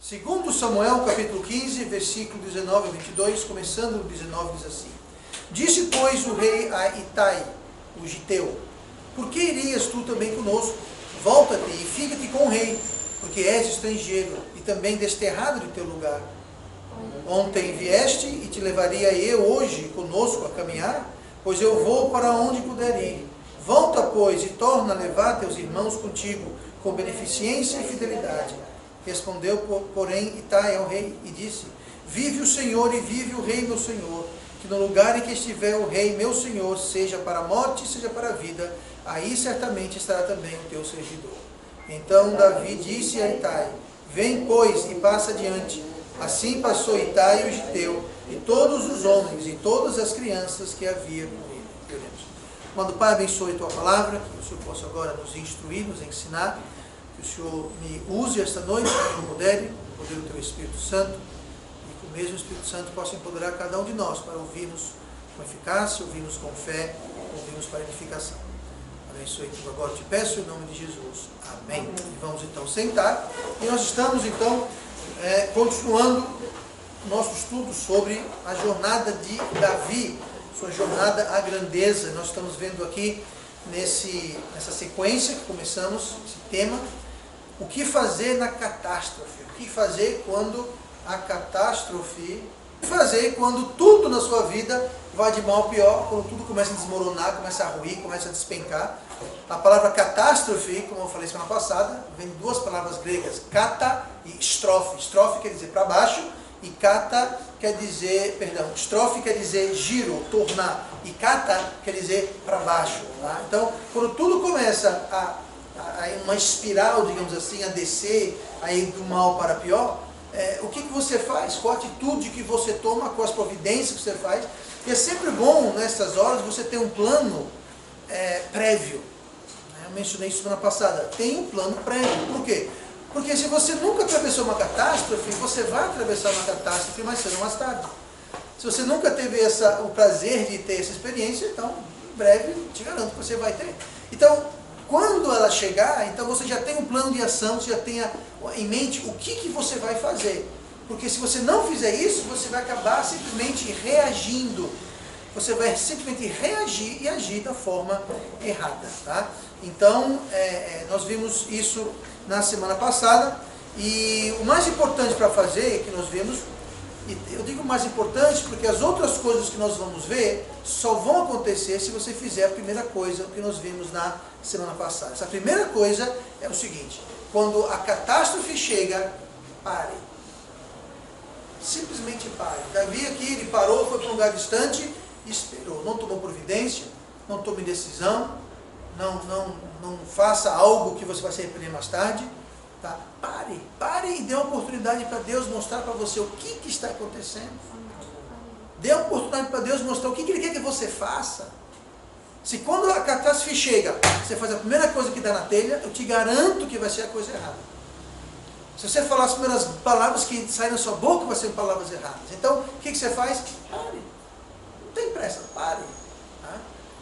Segundo Samuel, capítulo 15, versículo 19 a 22, começando no 19, diz assim: Disse, pois, o rei a Itai, o giteu: Por que irias tu também conosco? Volta-te e fica-te com o rei, porque és estrangeiro e também desterrado de teu lugar. Ontem vieste e te levaria eu hoje conosco a caminhar? Pois eu vou para onde puder ir. Volta, pois, e torna a levar teus irmãos contigo, com beneficência e fidelidade. Respondeu, porém, Itai ao rei e disse: Vive o Senhor e vive o rei meu senhor, que no lugar em que estiver o rei meu senhor, seja para a morte, seja para a vida, aí certamente estará também o teu servidor. Então Davi disse a Itai: Vem, pois, e passa adiante. Assim passou Itai o giteu, e todos os homens, e todas as crianças que havia com ele. Oremos. Quando o Pai abençoe a tua palavra, que o Senhor possa agora nos instruir, nos ensinar, que o Senhor me use esta noite, que eu puder, o poder do teu Espírito Santo, e que o mesmo Espírito Santo possa empoderar cada um de nós para ouvirmos com eficácia, ouvirmos com fé, ouvirmos para edificação. Abençoe tudo agora, te peço em nome de Jesus. Amém. E vamos então sentar, e nós estamos então continuando nosso estudo sobre a jornada de Davi, sua jornada à grandeza. Nós estamos vendo aqui nessa sequência que começamos, esse tema, o que fazer na catástrofe, o que fazer quando a catástrofe, o que fazer quando tudo na sua vida vai de mal a pior, quando tudo começa a desmoronar, começa a ruir, começa a despencar. A palavra catástrofe, como eu falei semana passada, vem de duas palavras gregas, kata e estrofe. Estrofe quer dizer para baixo e kata quer dizer, estrofe quer dizer giro, tornar, e kata quer dizer para baixo. Tá? Então, quando tudo começa a uma espiral, digamos assim, a descer, a ir do mal para pior, o que você faz? Qual a atitude que você toma, quais as providências que você faz? E é sempre bom, nessas horas, você ter um plano prévio. Eu mencionei isso semana passada. Tem um plano prévio. Por quê? Porque se você nunca atravessou uma catástrofe, você vai atravessar uma catástrofe mais cedo ou mais tarde. Se você nunca teve o prazer de ter essa experiência, então, em breve, te garanto que você vai ter. Então, quando ela chegar, então você já tem um plano de ação, você já tem em mente o que você vai fazer. Porque se você não fizer isso, você vai acabar simplesmente reagindo. Você vai simplesmente reagir e agir da forma errada. Tá? Então, nós vimos isso na semana passada. E o mais importante para fazer, que nós vimos, e eu digo mais importante porque as outras coisas que nós vamos ver só vão acontecer se você fizer a primeira coisa que nós vimos na semana passada. Essa primeira coisa é o seguinte: quando a catástrofe chega, pare. Simplesmente pare. Davi aqui, ele parou, foi para um lugar distante e esperou. Não tomou providência, não tome decisão, não faça algo que você vai se arrepender mais tarde. Tá? Pare e dê uma oportunidade para Deus mostrar para você o que está acontecendo. Dê uma oportunidade para Deus mostrar o que Ele quer que você faça. Se quando a catástrofe chega, você faz a primeira coisa que dá na telha, eu te garanto que vai ser a coisa errada. Se você falar as primeiras palavras que saem da sua boca, vai ser palavras erradas. Então, o que você faz? Pare. Não tem pressa, pare. Tá?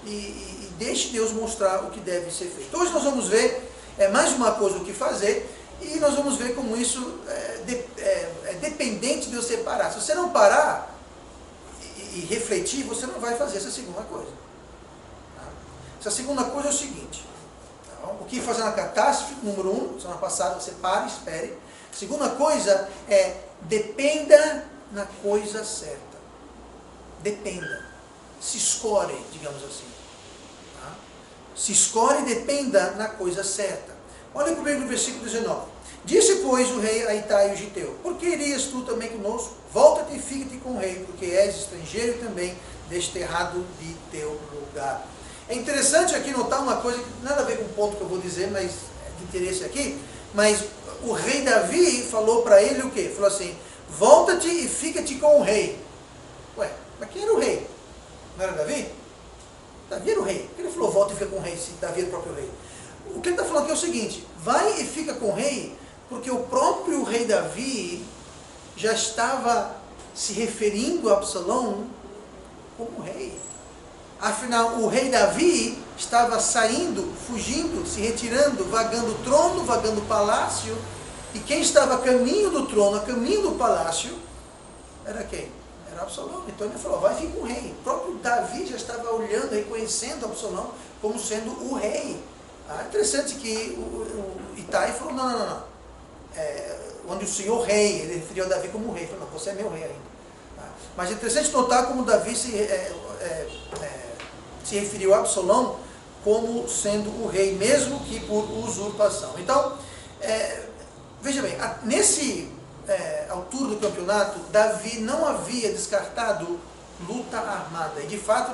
E deixe Deus mostrar o que deve ser feito. Hoje nós vamos ver mais uma coisa o que fazer, e nós vamos ver como isso é dependente de você parar. Se você não parar e refletir, você não vai fazer essa segunda coisa. Tá? Essa segunda coisa é o seguinte: tá? O que fazer na catástrofe? Número 1, semana passada, você para, espere. Segunda coisa é: dependa na coisa certa. Dependa. Se escore, digamos assim. Tá? Se escore e dependa na coisa certa. Olha comigo no versículo 19. Disse, pois, o rei a Itai o giteu: Por que irias tu também conosco? Volta-te e fica-te com o rei, porque és estrangeiro e também desterrado de teu lugar. É interessante aqui notar uma coisa que nada a ver com o ponto que eu vou dizer, mas é de interesse aqui. Mas o rei Davi falou para ele o quê? Falou assim: volta-te e fica-te com o rei. Ué, mas quem era o rei? Não era Davi? Davi era o rei. Por que ele falou volta e fica com o rei, se Davi era o próprio rei? O que ele está falando aqui é o seguinte: vai e fica com o rei, porque o próprio rei Davi já estava se referindo a Absalão como rei. Afinal, o rei Davi estava saindo, fugindo, se retirando, vagando o trono, vagando o palácio, E quem estava a caminho do trono, a caminho do palácio, era quem? Era Absalão. Então ele falou, vai vir com o rei. O próprio Davi já estava olhando, reconhecendo Absalão como sendo o rei. Ah, interessante que o Itai falou, não. Onde o Senhor rei, ele referiu a Davi como rei. Ele falou, não, você é meu rei ainda. Ah, mas é interessante notar como Davi se referiu a Absalão como sendo o rei, mesmo que por usurpação. Então, veja bem, nesse altura do campeonato, Davi não havia descartado luta armada. E de fato,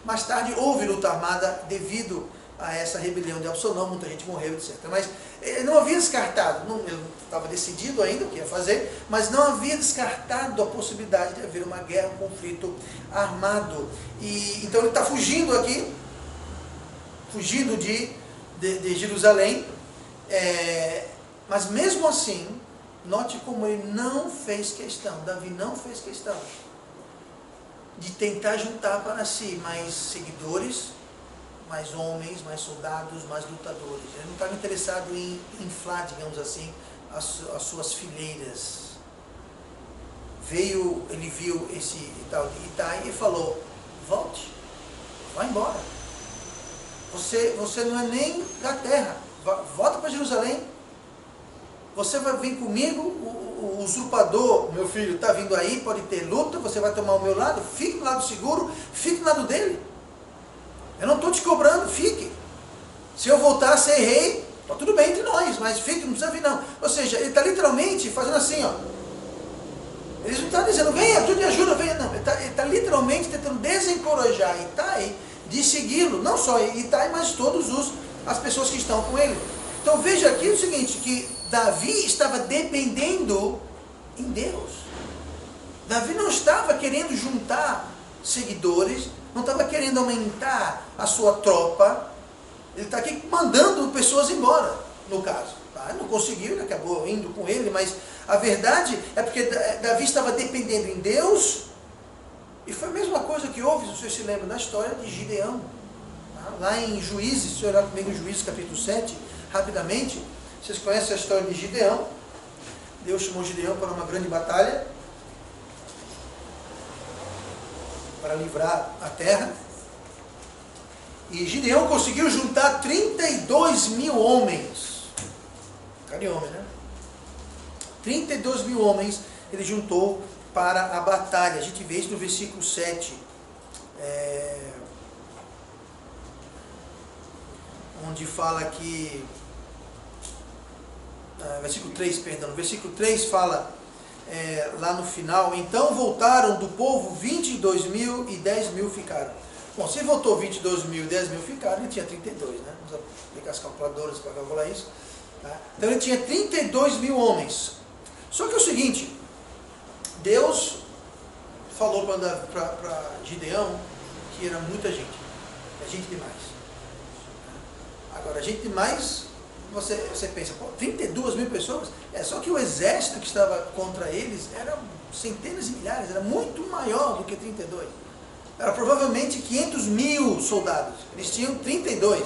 mais tarde houve luta armada devido a essa rebelião de Absalão, muita gente morreu, etc. Mas ele não havia descartado, ele estava decidido ainda o que ia fazer, mas não havia descartado a possibilidade de haver uma guerra, um conflito armado. E então ele está fugindo aqui, fugindo de Jerusalém, mas mesmo assim, note como ele não fez questão, Davi não fez questão de tentar juntar para si mais seguidores, mais homens, mais soldados, mais lutadores. Ele não estava interessado em inflar, digamos assim, as suas fileiras. Ele viu esse tal de Itai e falou, volte, vá embora. Você não é nem da terra, volta para Jerusalém. Você vai vir comigo, o usurpador, meu filho, está vindo aí, pode ter luta, você vai tomar o meu lado, fique no lado seguro, fique no lado dele. Eu não estou te cobrando, fique. Se eu voltar a ser rei, está tudo bem entre nós, mas fique, não precisa vir não. Ou seja, ele está literalmente fazendo assim, ó. Ele não está dizendo, venha, tu me ajuda, venha, não. Ele está literalmente tentando desencorajar Itai de segui-lo. Não só Itai, mas todas as pessoas que estão com ele. Então veja aqui o seguinte, que Davi estava dependendo em Deus. Davi não estava querendo juntar seguidores, não estava querendo aumentar a sua tropa. Ele está aqui mandando pessoas embora, no caso. Tá? Não conseguiu, ele acabou indo com ele, mas a verdade é porque Davi estava dependendo em Deus, e foi a mesma coisa que houve, se vocês se lembram da história de Gideão. Tá? Lá em Juízes, se olhar comigo em Juízes capítulo 7, rapidamente, vocês conhecem a história de Gideão. Deus chamou Gideão para uma grande batalha, para livrar a terra. E Gideão conseguiu juntar 32 mil homens. Cadê homem, né? 32 mil homens ele juntou para a batalha. A gente vê isso no versículo 7. Onde fala que... versículo 3, perdão. No versículo 3 fala... lá no final, então voltaram do povo 22 mil e 10 mil ficaram. Bom, se voltou 22 mil e 10 mil ficaram, ele tinha 32, né? Vamos aplicar as calculadoras para calcular isso. Tá? Então ele tinha 32 mil homens. Só que é o seguinte, Deus falou para Gideão que era muita gente. É gente demais. Agora, gente demais... Você pensa, pô, 32 mil pessoas? Só que o exército que estava contra eles era centenas e milhares, era muito maior do que 32. Era provavelmente 500 mil soldados. Eles tinham 32.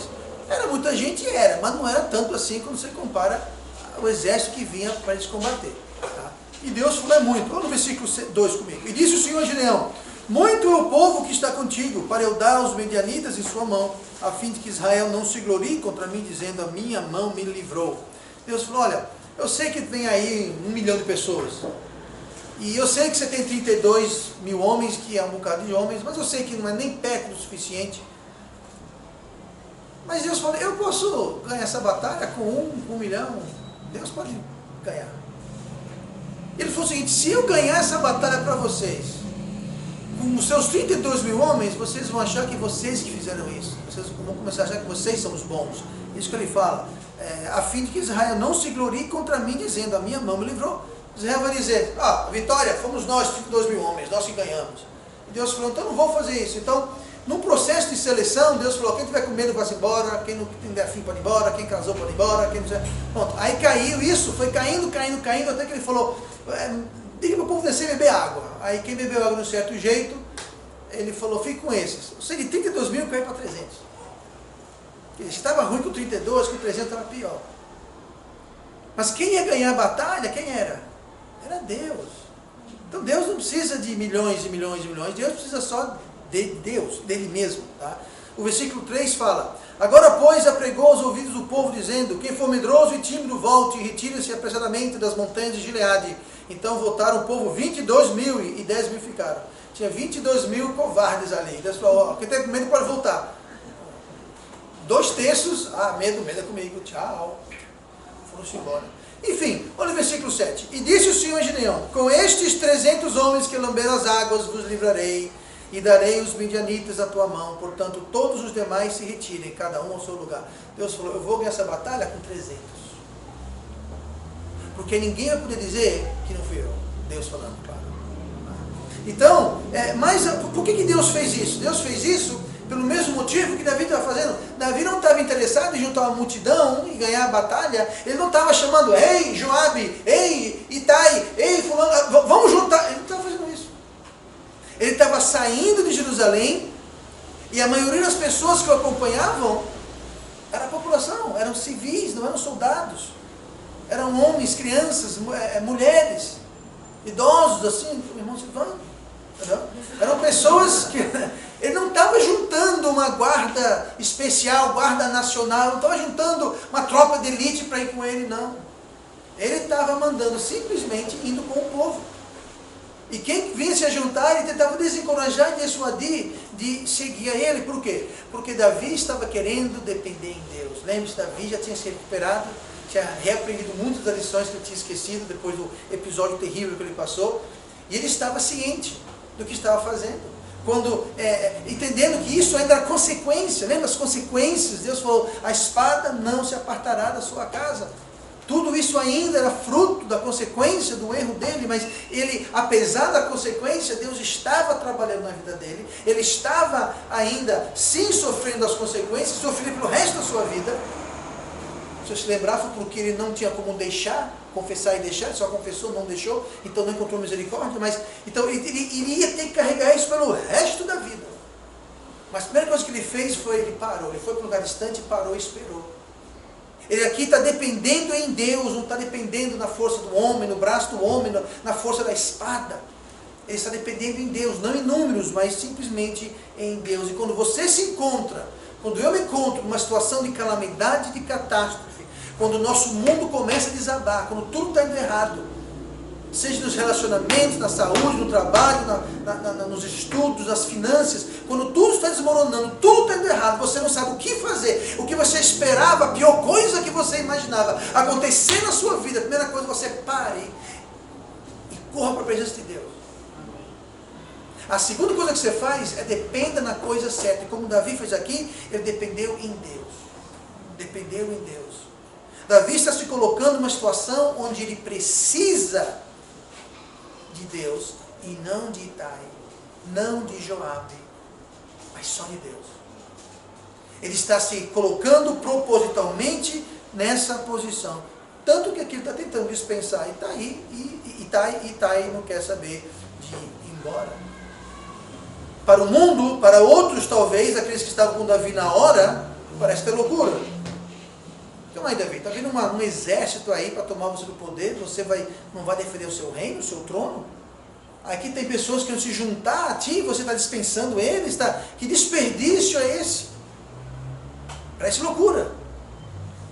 Era muita gente, mas não era tanto assim quando você compara o exército que vinha para eles combater. Tá? E Deus falou muito. Olha no versículo 2 comigo. E disse o Senhor a Gideão, muito é o povo que está contigo, para eu dar aos medianitas em sua mão, a fim de que Israel não se glorie contra mim, dizendo, a minha mão me livrou. Deus falou, olha, eu sei que tem aí 1 milhão de pessoas, e eu sei que você tem 32 mil homens, que é um bocado de homens, mas eu sei que não é nem perto do suficiente. Mas Deus falou, eu posso ganhar essa batalha com 1 milhão? Deus pode ganhar. Ele falou o seguinte, se eu ganhar essa batalha para vocês, com os seus 32 mil homens, vocês vão achar que vocês que fizeram isso. Vocês vão começar a achar que vocês são os bons. Isso que ele fala. A fim de que Israel não se glorie contra mim, dizendo, a minha mão me livrou. Israel vai dizer, vitória, fomos nós, 32 mil homens, nós que ganhamos. E Deus falou, então não vou fazer isso. Então, num processo de seleção, Deus falou, quem tiver com medo vai embora, quem não tiver afim pode ir embora, quem casou pode ir embora, quem não tiver... Pronto. Aí caiu isso, foi caindo, até que ele falou... diga para o povo descer e beber água. Aí quem bebeu água de um certo jeito, ele falou, fique com esses. Ou seja, de 32 mil caiu para 300. Se estava ruim com 32, com 300 estava pior. Mas quem ia ganhar a batalha, quem era? Era Deus. Então Deus não precisa de milhões e milhões e milhões, Deus precisa só de Deus, dele mesmo. Tá? O versículo 3 fala: agora, pois, apregou aos ouvidos do povo, dizendo: quem for medroso e tímido, volte e retire-se apressadamente das montanhas de Gileade. Então voltaram o povo 22.000 e 10.000 ficaram. Tinha 22.000 covardes ali. Deus falou: quem tem medo pode voltar. 2/3, medo é comigo, tchau. Foram-se embora. Enfim, olha o versículo 7. E disse o Senhor a Gideão: com estes 300 homens que lamberam as águas vos livrarei, e darei os midianitas à tua mão. Portanto, todos os demais se retirem, cada um ao seu lugar. Deus falou: eu vou ganhar essa batalha com 300. Porque ninguém vai poder dizer que não fui eu. Deus falando, claro. Então, mas por que Deus fez isso? Deus fez isso pelo mesmo motivo que Davi estava fazendo. Davi não estava interessado em juntar uma multidão e ganhar a batalha. Ele não estava chamando: ei, Joabe, ei, Itai, ei, fulano, vamos juntar. Ele não estava fazendo isso. Ele estava saindo de Jerusalém, e a maioria das pessoas que o acompanhavam era a população, eram civis, não eram soldados. Eram homens, crianças, mulheres, idosos, assim, o irmão Silvano. Eram pessoas que... Ele não estava juntando uma guarda especial, guarda nacional, não estava juntando uma tropa de elite para ir com ele, não. Ele estava mandando, simplesmente indo com o povo. E quem vinha se juntar, ele tentava desencorajar e dissuadir de seguir a ele. Por quê? Porque Davi estava querendo depender em Deus. Lembre-se, Davi já tinha se recuperado, tinha reaprendido muitas das lições que ele tinha esquecido depois do episódio terrível que ele passou. E ele estava ciente do que estava fazendo. Entendendo que isso ainda era consequência. Lembra as consequências? Deus falou: a espada não se apartará da sua casa. Tudo isso ainda era fruto da consequência do erro dele, mas ele, apesar da consequência, Deus estava trabalhando na vida dele, ele estava ainda, sim, sofrendo as consequências, sofrendo pelo resto da sua vida. Se eu se lembrar, foi porque ele não tinha como deixar, confessar e deixar, ele só confessou, não deixou, então não encontrou misericórdia, mas então ele iria ter que carregar isso pelo resto da vida. Mas a primeira coisa que ele fez foi, ele parou, ele foi para um lugar distante, parou e esperou. Ele aqui está dependendo em Deus, não está dependendo na força do homem, no braço do homem, na força da espada. Ele está dependendo em Deus, não em números, mas simplesmente em Deus. E quando você se encontra, quando eu me encontro numa situação de calamidade, de catástrofe, quando o nosso mundo começa a desabar, quando tudo está indo errado, seja nos relacionamentos, na saúde, no trabalho, nos estudos, nas finanças, quando tudo está desmoronando, tudo está indo errado, você não sabe o que fazer, o que você esperava, a pior coisa que você imaginava acontecer na sua vida, a primeira coisa, você pare e corra para a presença de Deus. A segunda coisa que você faz é dependa na coisa certa. E como Davi fez aqui, ele dependeu em Deus. Dependeu em Deus. Davi está se colocando numa situação onde ele precisa de Deus e não de Itai, não de Joabe, mas só de Deus. Ele está se colocando propositalmente nessa posição. Tanto que aqui ele está tentando dispensar Itai, e Itai não quer saber de ir embora. Para o mundo, para outros talvez, aqueles que estavam com Davi na hora, parece ter loucura. Então aí, Davi, está vindo um exército aí para tomar você do poder, você não vai defender o seu reino, o seu trono? Aqui tem pessoas que vão se juntar a ti, você está dispensando eles, que desperdício é esse? Parece loucura.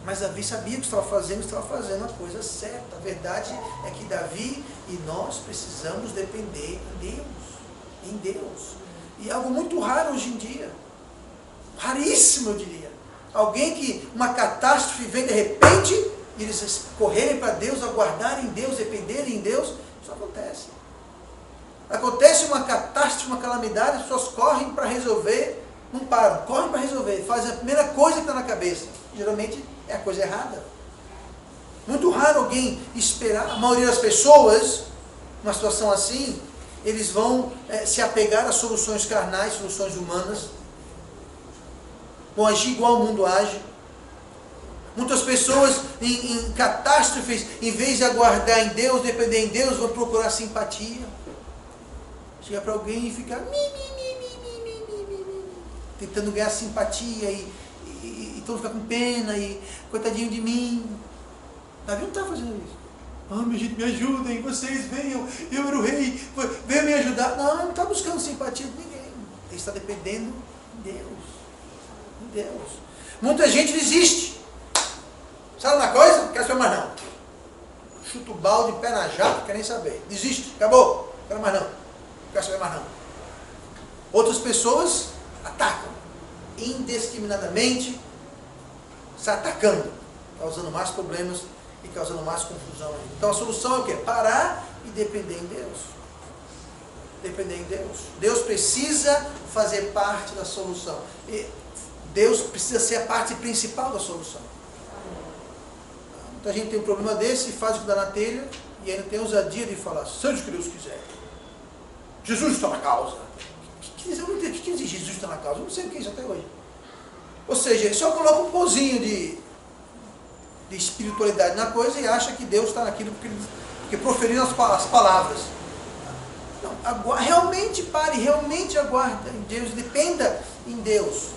Mas Davi sabia que estava fazendo a coisa certa. A verdade é que Davi e nós precisamos depender em Deus. E é algo muito raro hoje em dia. Raríssimo, eu diria. Alguém que uma catástrofe vem de repente, e eles correrem para Deus, aguardarem em Deus, dependerem em Deus. Isso acontece. Acontece uma catástrofe, uma calamidade, as pessoas correm para resolver, não param, correm para resolver, fazem a primeira coisa que está na cabeça. Geralmente é a coisa errada. Muito raro alguém esperar. A maioria das pessoas, numa situação assim, eles vão se apegar a soluções carnais, soluções humanas, vão agir igual o mundo age. Muitas pessoas em catástrofes, em vez de aguardar em Deus, depender em Deus, vão procurar simpatia. Chega para alguém e fica tentando ganhar simpatia e todo fica com pena e coitadinho de mim. Davi não está fazendo isso. Minha gente, me ajudem, vocês venham, eu era o rei, venham me ajudar. Não, ele não está buscando simpatia de ninguém. Ele está dependendo de Deus. De Deus. Muita gente desiste. Sabe uma coisa? Não quero saber mais não. Chuta o balde, pé na jaca, não quer nem saber. Desiste, acabou. Não quero mais não. Não quero saber mais não. Outras pessoas atacam indiscriminadamente, se atacando, causando mais problemas e causando mais confusão ainda. Então a solução é o quê? Parar e depender em Deus. Depender em Deus. Deus precisa fazer parte da solução. E Deus precisa ser a parte principal da solução. Muita gente tem um problema desse e faz o que dá na telha e ainda tem a ousadia de falar, seja o que Deus quiser. Jesus está na causa. Eu não entendo o que diz Jesus está na causa. Eu não sei o que é isso até hoje. Ou seja, ele só coloca um pozinho de espiritualidade na coisa e acha que Deus está naquilo porque proferindo as palavras. Não, realmente pare, realmente aguarde em Deus, dependa em Deus.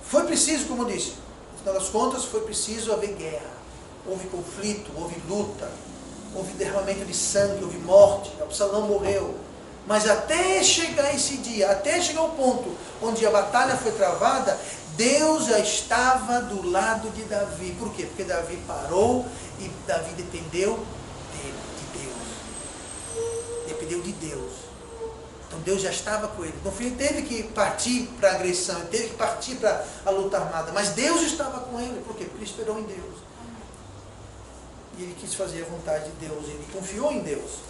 Foi preciso, como eu disse, no final das contas, foi preciso haver guerra. Houve conflito, houve luta, houve derramamento de sangue, houve morte, Absalão morreu. Mas até chegar esse dia, até chegar ao ponto onde a batalha foi travada, Deus já estava do lado de Davi. Por quê? Porque Davi parou e Davi dependeu de Deus. Dependeu de Deus. Então Deus já estava com ele. Não ele teve que partir para a agressão, ele teve que partir para a luta armada. Mas Deus estava com ele. Por quê? Porque ele esperou em Deus. E ele quis fazer a vontade de Deus. Ele confiou em Deus.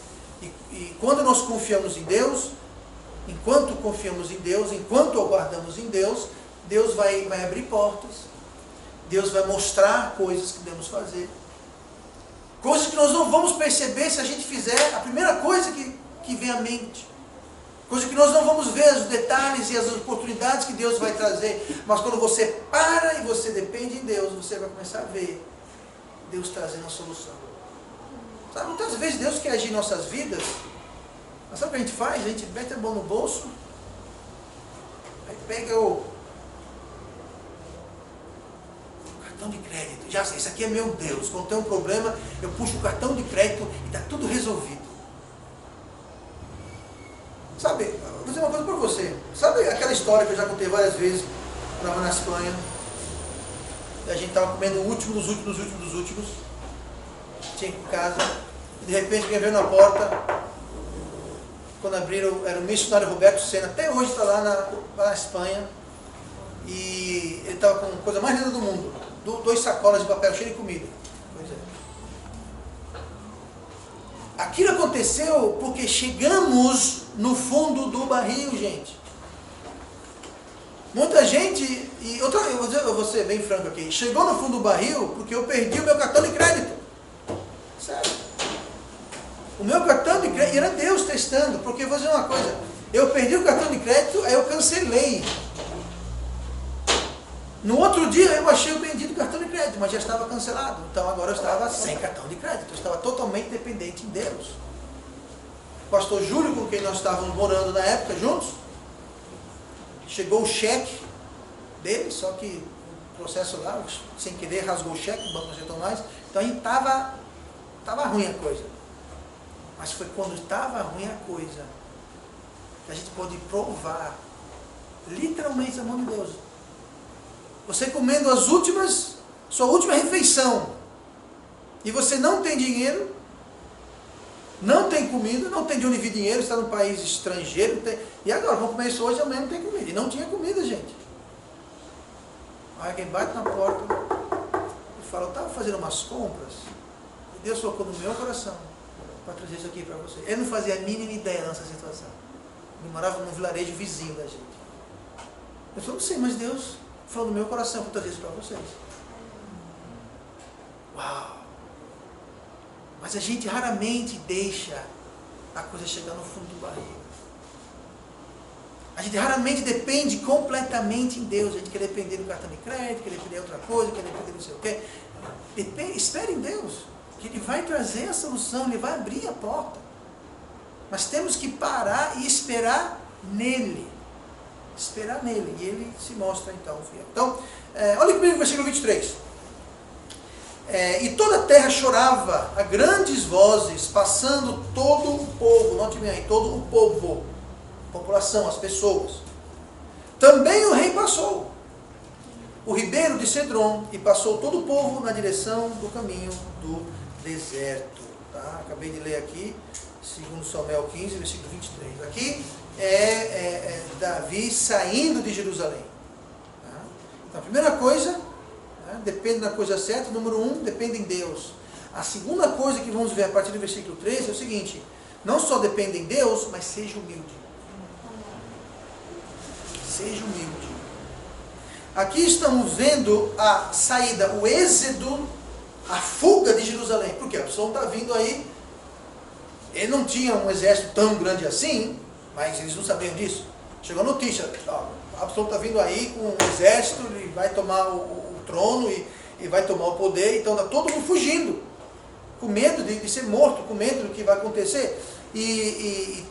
E quando nós confiamos em Deus, enquanto confiamos em Deus, enquanto aguardamos em Deus, Deus vai abrir portas, Deus vai mostrar coisas que devemos fazer, coisas que nós não vamos perceber se a gente fizer a primeira coisa que vem à mente, coisas que nós não vamos ver os detalhes e as oportunidades que Deus vai trazer, mas quando você para e você depende em Deus, você vai começar a ver Deus trazendo a solução. Sabe, muitas vezes Deus quer agir em nossas vidas, mas sabe o que a gente faz? A gente mete a mão no bolso, aí pega o cartão de crédito. Já sei, isso aqui é meu Deus. Quando tem um problema, eu puxo o cartão de crédito e está tudo resolvido. Sabe, vou dizer uma coisa para você. Sabe aquela história que eu já contei várias vezes, estava na Espanha, e a gente estava comendo o último dos últimos, tinha que ir em casa, de repente alguém veio na porta, quando abriram, era o missionário Roberto Senna, até hoje está lá na Espanha, e ele estava com a coisa mais linda do mundo, 2 sacolas de papel cheio de comida. Pois é. Aquilo aconteceu porque chegamos no fundo do barril, gente. Muita gente, eu vou ser bem franco aqui, chegou no fundo do barril porque eu perdi o meu cartão de crédito. Sério. O meu cartão de crédito, era Deus testando, porque eu vou dizer uma coisa, eu perdi o cartão de crédito, aí eu cancelei. No outro dia eu achei o bendito cartão de crédito, mas já estava cancelado. Então agora eu estava sem cartão de crédito, eu estava totalmente dependente de Deus. O pastor Júlio, com quem nós estávamos morando na época juntos, chegou o cheque dele, só que o processo lá, sem querer, rasgou o cheque, o banco não aceitou mais. Então a gente estava ruim a coisa. Mas foi quando estava ruim a coisa que a gente pôde provar literalmente a mão de Deus. Você comendo sua última refeição, e você não tem dinheiro, não tem comida, não tem de onde vir dinheiro, está num país estrangeiro, e agora, vamos comer isso hoje, amanhã não tem comida. E não tinha comida, gente. Aí alguém bate na porta e fala, eu estava fazendo umas compras, e Deus colocou no meu coração para trazer isso aqui para você. Ele não fazia a mínima ideia dessa situação. Ele morava num vilarejo vizinho da gente. Eu falei, não sei, mas Deus falou no meu coração para trazer isso para vocês. Uau! Mas a gente raramente deixa a coisa chegar no fundo do barril. A gente raramente depende completamente em Deus. A gente quer depender do cartão de crédito, quer depender de outra coisa, quer depender de não sei o quê. Espere em Deus, que Ele vai trazer a solução, Ele vai abrir a porta. Mas temos que parar e esperar nele. Esperar nele. E Ele se mostra então fiel. Então, olha comigo o versículo 23. E toda a terra chorava a grandes vozes, passando todo o povo, note bem aí, todo o povo, a população, as pessoas. Também o rei passou, o ribeiro de Cedron, e passou todo o povo na direção do caminho do deserto. Tá? Acabei de ler aqui, 2 Samuel 15, versículo 23. Aqui é Davi saindo de Jerusalém. Tá? Então, a primeira coisa, depende da coisa certa. Número 1, depende em Deus. A segunda coisa que vamos ver a partir do versículo 13 é o seguinte: não só depende em Deus, mas seja humilde. Seja humilde. Aqui estamos vendo a saída, o êxodo, a fuga de Jerusalém. Por quê? Absalão está vindo aí. Ele não tinha um exército tão grande assim, mas eles não sabiam disso. Chegou a notícia: Absalão está vindo aí com um exército, ele vai tomar o trono e vai tomar o poder. Então está todo mundo fugindo, com medo de ser morto, com medo do que vai acontecer.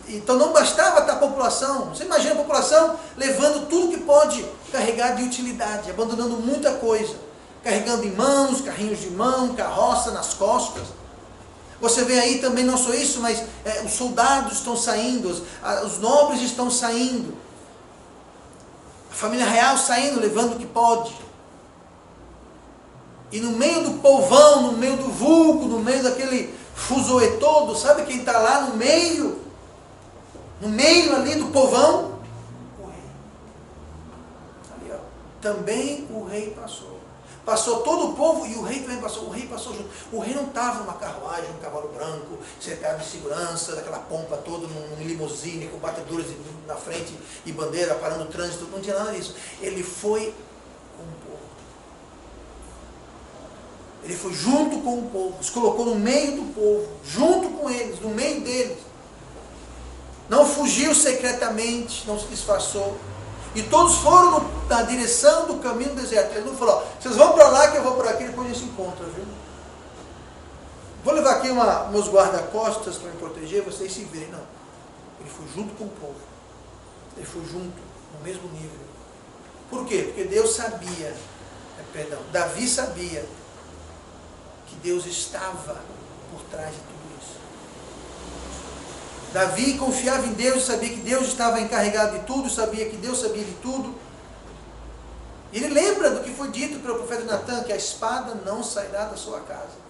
Então não bastava a população. Você imagina a população levando tudo que pode carregar de utilidade, abandonando muita coisa, carregando em mãos, carrinhos de mão, carroça nas costas. Você vê aí também, não só isso, mas os soldados estão saindo, os nobres estão saindo, a família real saindo, levando o que pode. E no meio do povão, no meio do vulgo, no meio daquele fuzuê todo, sabe quem está lá no meio ali do povão? O rei. Ali, ó. Também o rei passou. Passou todo o povo e o rei também passou. O rei passou junto. O rei não estava numa carruagem, um cavalo branco, cercado de segurança, daquela pompa toda, num limusine, com batedores na frente e bandeira, parando o trânsito. Não tinha nada disso. Ele foi com o povo. Ele foi junto com o povo, se colocou no meio do povo, junto com eles, no meio deles. Não fugiu secretamente, não se disfarçou. E todos foram na direção do caminho do deserto. Ele não falou: vocês vão para lá que eu vou por aqui, depois a gente se encontra, viu? Vou levar aqui meus guarda-costas para me proteger, vocês se virem. Não. Ele foi junto com o povo. Ele foi junto, no mesmo nível. Por quê? Porque Deus sabia, Davi sabia que Deus estava por trás de tudo isso. Davi confiava em Deus, sabia que Deus estava encarregado de tudo, sabia que Deus sabia de tudo. E ele lembra do que foi dito pelo profeta Natan, que a espada não sairá da sua casa.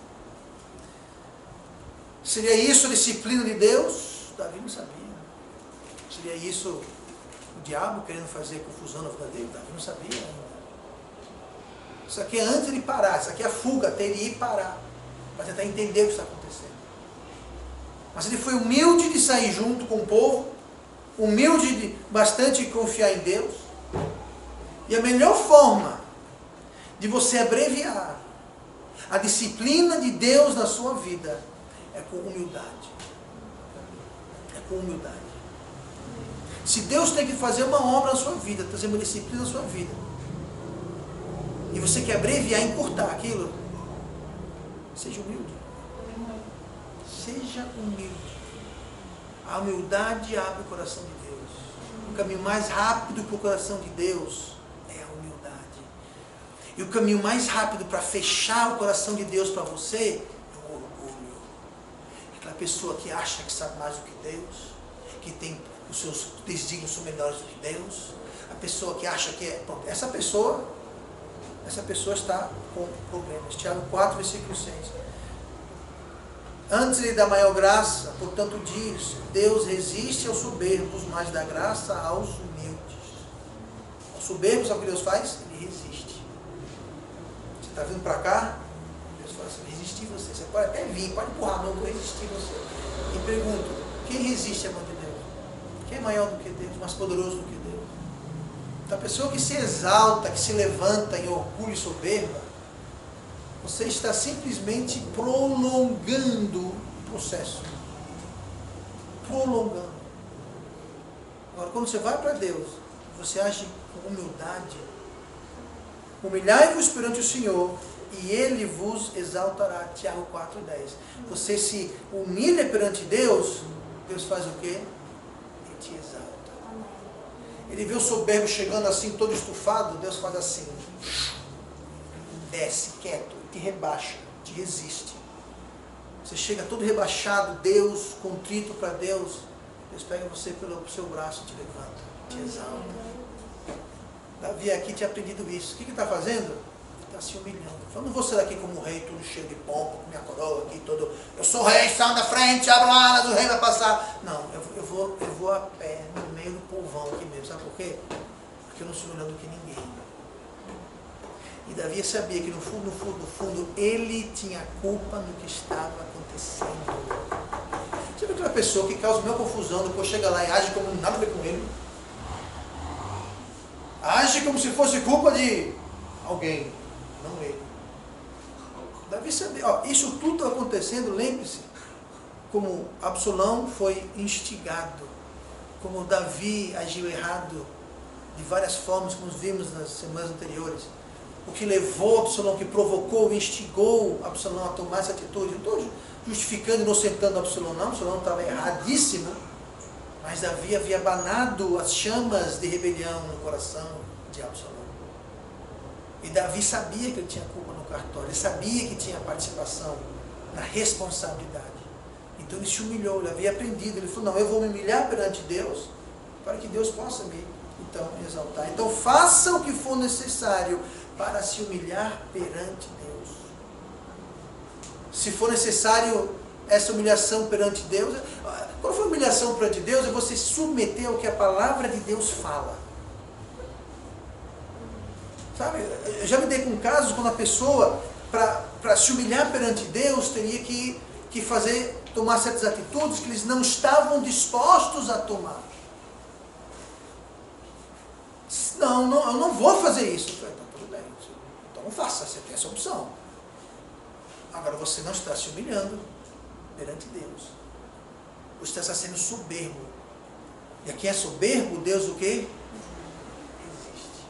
Seria isso a disciplina de Deus? Davi não sabia. Seria isso o diabo querendo fazer confusão na vida dele? Davi não sabia. Isso aqui é antes de ele parar, isso aqui é a fuga, até ele ir parar, para tentar entender o que está acontecendo. Mas ele foi humilde de sair junto com o povo, humilde de bastante confiar em Deus. E a melhor forma de você abreviar a disciplina de Deus na sua vida é com humildade. É com humildade. Se Deus tem que fazer uma obra na sua vida, trazer uma disciplina na sua vida, e você quer abreviar, encurtar aquilo, seja humilde. Seja humilde. A humildade abre o coração de Deus. O caminho mais rápido para o coração de Deus é a humildade. E o caminho mais rápido para fechar o coração de Deus para você é o orgulho. Aquela pessoa que acha que sabe mais do que Deus, que tem os seus desígnios são melhores do que Deus. A pessoa que acha que é... Essa pessoa está com problemas. Tiago 4, versículo 6. Antes de dar maior graça, portanto diz: Deus resiste aos soberbos, mas dá graça aos humildes. Aos soberbos, sabe o que Deus faz? Ele resiste. Você está vindo para cá, Deus fala assim: resistir você. Você pode até vir, pode empurrar, não vou resistir você. E pergunto: quem resiste à mão de Deus? Quem é maior do que Deus, mais poderoso do que Deus? Então a pessoa que se exalta, que se levanta em orgulho e soberba, você está simplesmente prolongando o processo. Prolongando. Agora, quando você vai para Deus, você age com humildade. Humilhai-vos perante o Senhor, e Ele vos exaltará. Tiago 4,10. Você se humilha perante Deus, Deus faz o quê? Ele te exalta. Ele vê o soberbo chegando assim, todo estufado, Deus faz assim. Desce, quieto, te rebaixa, te resiste. Você chega todo rebaixado, Deus, contrito para Deus, Deus pega você pelo seu braço, te levanta, te exalta. Davi aqui tinha aprendido isso. O que ele está fazendo? Está se humilhando. Eu não vou sair daqui como rei, tudo cheio de pompa, com minha coroa aqui, todo. Eu sou rei, sai da frente, abra alas, o rei vai passar. Não, eu vou a pé, no meio do povão aqui mesmo. Sabe por quê? Porque eu não sou melhor do que ninguém. E Davi sabia que no fundo, ele tinha culpa no que estava acontecendo. Você vê aquela pessoa que causa uma confusão, depois chega lá e age como nada a ver com ele. Age como se fosse culpa de alguém, não ele. Davi sabia, isso tudo está acontecendo, lembre-se, como Absalão foi instigado, como Davi agiu errado, de várias formas, como vimos nas semanas anteriores. O que levou Absalão, que provocou, instigou Absalão a tomar essa atitude. Não estou justificando, inocentando Absalão, não. Absalão estava erradíssimo. Mas Davi havia abanado as chamas de rebelião no coração de Absalão. E Davi sabia que ele tinha culpa no cartório. Ele sabia que tinha participação na responsabilidade. Então ele se humilhou, ele havia aprendido. Ele falou, não, eu vou me humilhar perante Deus, para que Deus possa me exaltar. Então faça o que for necessário para se humilhar perante Deus. Se for necessário essa humilhação perante Deus, quando for humilhação perante Deus, é você se submeter ao que a palavra de Deus fala. Sabe, eu já me dei com casos quando a pessoa, para se humilhar perante Deus, teria que tomar certas atitudes que eles não estavam dispostos a tomar. Não, eu não vou fazer isso. Então, tudo bem, então não faça, você tem essa opção. Agora você não está se humilhando perante Deus. Você está sendo soberbo. E a quem é soberbo, Deus o quê? Resiste.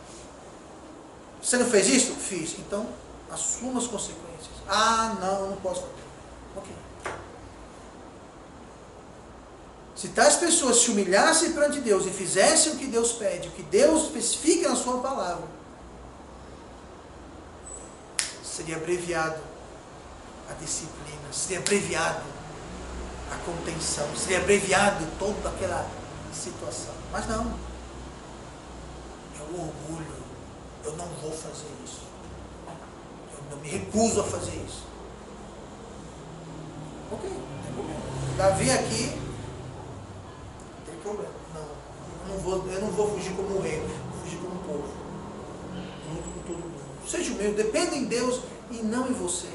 Você não fez isso? Fiz. Então, assuma as consequências. Ah, não, eu não posso fazer. Ok. Se tais pessoas se humilhassem perante Deus e fizessem o que Deus pede, o que Deus especifica na sua palavra, seria abreviado a disciplina, seria abreviado a contenção, seria abreviado toda aquela situação. Mas não. É o orgulho. Eu não vou fazer isso. Eu não me recuso a fazer isso. Ok, não tem problema. Davi aqui, não tem problema. Não, eu não vou fugir como um rei, vou fugir como um povo. Junto com todo mundo. Seja humilde, dependa em Deus e não em você.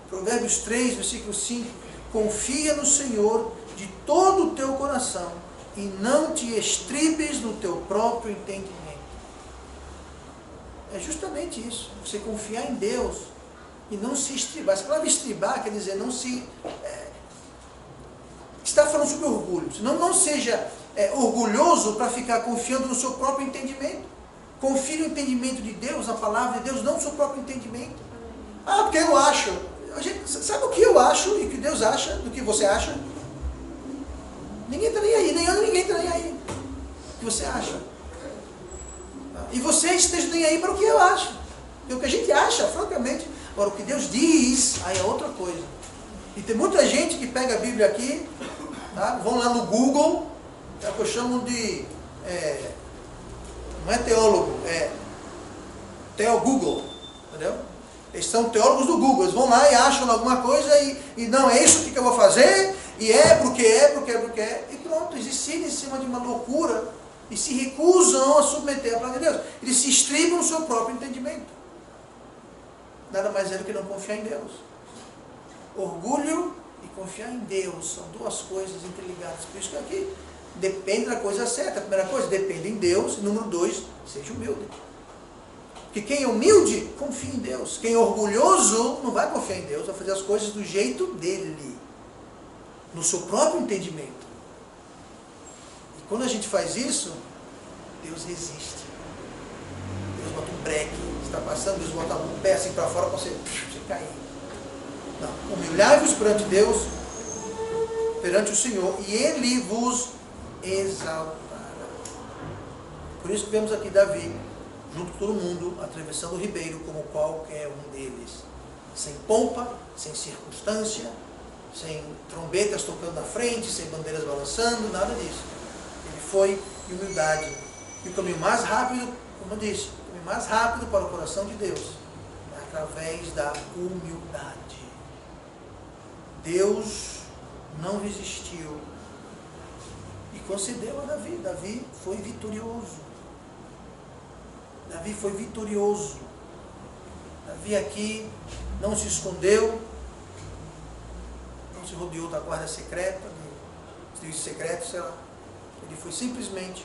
Provérbios 3, versículo 5. Confia no Senhor de todo o teu coração e não te estribes no teu próprio entendimento. É justamente isso. Você confiar em Deus e não se estribar. Essa palavra estribar quer dizer não se... está falando sobre orgulho. Não seja orgulhoso para ficar confiando no seu próprio entendimento. Confie no entendimento de Deus, na palavra de Deus, não no seu próprio entendimento. Ah, porque eu acho. Gente, sabe o que eu acho e o que Deus acha do que você acha? Ninguém está nem aí, nem eu nem ninguém está nem aí. O que você acha? E você esteja nem aí para o que eu acho. E o que a gente acha, francamente. Agora, o que Deus diz, aí é outra coisa. E tem muita gente que pega a Bíblia aqui, tá? Vão lá no Google, é o que eu chamo de... não é teólogo, é teogoogle, entendeu? Eles são teólogos do Google, eles vão lá e acham alguma coisa e não, é isso que eu vou fazer, e porque e pronto, eles decidem em cima de uma loucura e se recusam a submeter a palavra de Deus. Eles se estribam no seu próprio entendimento. Nada mais é do que não confiar em Deus. Orgulho e confiar em Deus são duas coisas interligadas. Por isso que aqui depende da coisa certa. A primeira coisa, depende em Deus. E número 2, seja humilde. Porque quem é humilde, confia em Deus. Quem é orgulhoso, não vai confiar em Deus, vai fazer as coisas do jeito dele, no seu próprio entendimento. E quando a gente faz isso, Deus resiste. Deus bota um breque. Você está passando, Deus bota um pé assim para fora para você cair. Não, humilhai-vos perante Deus, perante o Senhor, e Ele vos exaltará. Por isso que vemos aqui Davi, junto com todo mundo, atravessando o ribeiro, como qualquer um deles. sem pompa, sem circunstância, sem trombetas tocando na frente, sem bandeiras balançando, nada disso. Ele foi em humildade. E o caminho mais rápido, como eu disse, o caminho mais rápido para o coração de Deus é através da humildade. Deus não resistiu e concedeu a Davi. Davi foi vitorioso. Davi foi vitorioso. Davi aqui não se escondeu, não se rodeou da guarda secreta, do serviço secreto, sei lá. Ele foi simplesmente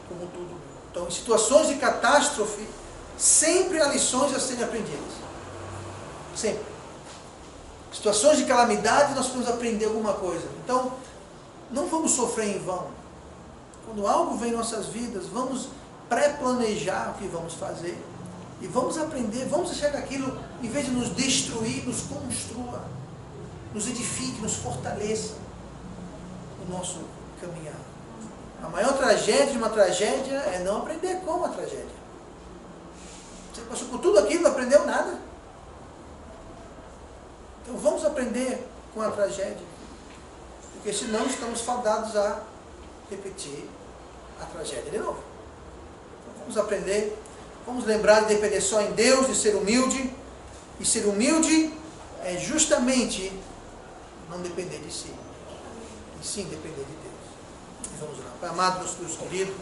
como tudo. Então, em situações de catástrofe, sempre há lições a serem aprendidas. Sempre. Situações de calamidade, nós podemos aprender alguma coisa. Então, não vamos sofrer em vão. Quando algo vem em nossas vidas, vamos pré-planejar o que vamos fazer. E vamos aprender, vamos deixar que aquilo, em vez de nos destruir, nos construa, nos edifique, nos fortaleça o nosso caminhar. A maior tragédia de uma tragédia é não aprender com a tragédia. Você passou por tudo aquilo, não aprendeu nada. Então vamos aprender com a tragédia. Porque senão estamos fadados a repetir a tragédia de novo. Então vamos aprender, vamos lembrar de depender só em Deus, de ser humilde. E ser humilde é justamente não depender de si, e sim depender de Deus. E vamos lá. Pai amado, nosso Deus querido,